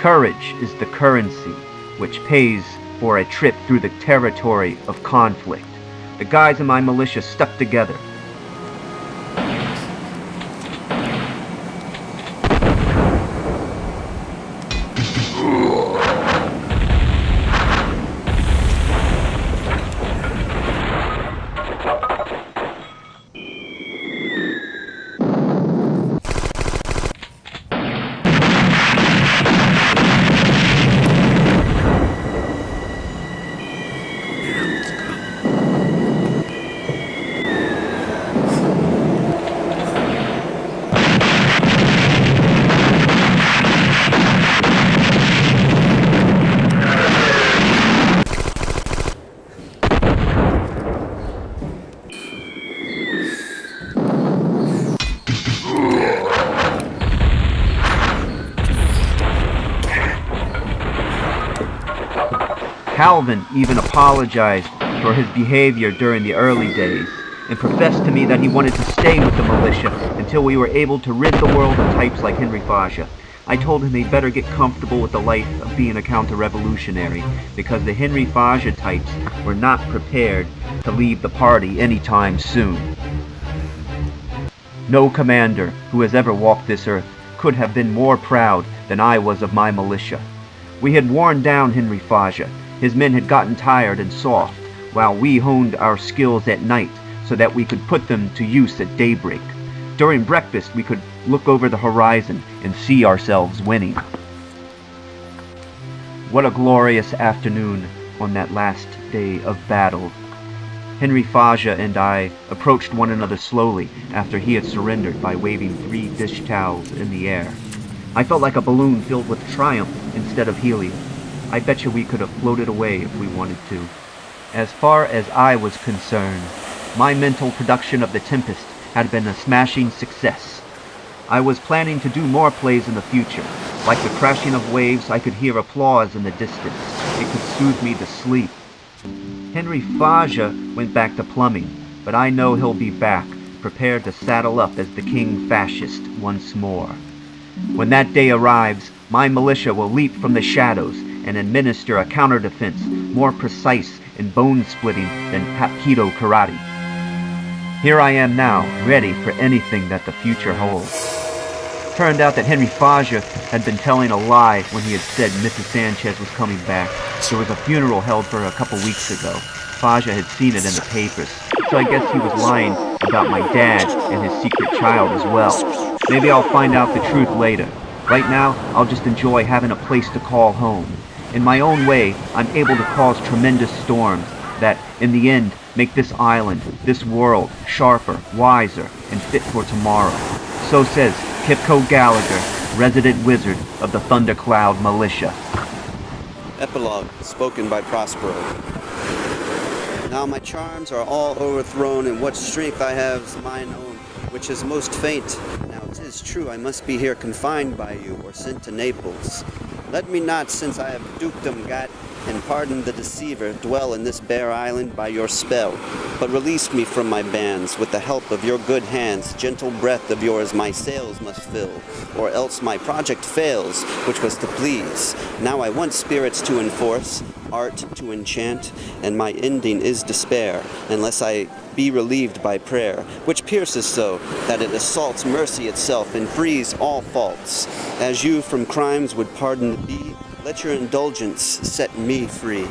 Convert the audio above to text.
Courage is the currency which pays for a trip through the territory of conflict. The guys in my militia stuck together. Calvin even apologized for his behavior during the early days and professed to me that he wanted to stay with the militia until we were able to rid the world of types like Henry Faja. I told him he'd better get comfortable with the life of being a counter-revolutionary because the Henry Faja types were not prepared to leave the party anytime soon. No commander who has ever walked this earth could have been more proud than I was of my militia. We had worn down Henry Faja. His men had gotten tired and soft, while we honed our skills at night so that we could put them to use at daybreak. During breakfast, we could look over the horizon and see ourselves winning. What a glorious afternoon on that last day of battle. Henry Faja and I approached one another slowly after he had surrendered by waving 3 dish towels in the air. I felt like a balloon filled with triumph instead of helium. I bet you we could have floated away if we wanted to. As far as I was concerned, my mental production of the Tempest had been a smashing success. I was planning to do more plays in the future. Like the crashing of waves, I could hear applause in the distance. It could soothe me to sleep. Henry Faja went back to plumbing, but I know he'll be back, prepared to saddle up as the king fascist once more. When that day arrives, my militia will leap from the shadows and administer a counter-defense more precise and bone-splitting than Hapkido karate. Here I am now, ready for anything that the future holds. Turned out that Henry Faja had been telling a lie when he had said Mrs. Sanchez was coming back. There was a funeral held for her a couple weeks ago. Faja had seen it in the papers, so I guess he was lying about my dad and his secret child as well. Maybe I'll find out the truth later. Right now, I'll just enjoy having a place to call home. In my own way, I'm able to cause tremendous storms that, in the end, make this island, this world, sharper, wiser, and fit for tomorrow. So says Kipko Gallagher, resident wizard of the Thundercloud Militia. Epilogue, spoken by Prospero. Now my charms are all overthrown, and what strength I have is mine own, which is most faint. Now 'tis true I must be here confined by you, or sent to Naples. Let me not, since I have dukedom got, and pardon the deceiver, dwell in this bare island by your spell, but release me from my bands, with the help of your good hands. Gentle breath of yours my sails must fill, or else my project fails, which was to please. Now I want spirits to enforce, art to enchant, and my ending is despair, unless I be relieved by prayer, which pierces so that it assaults mercy itself and frees all faults. As you from crimes would pardon be, let your indulgence set me free.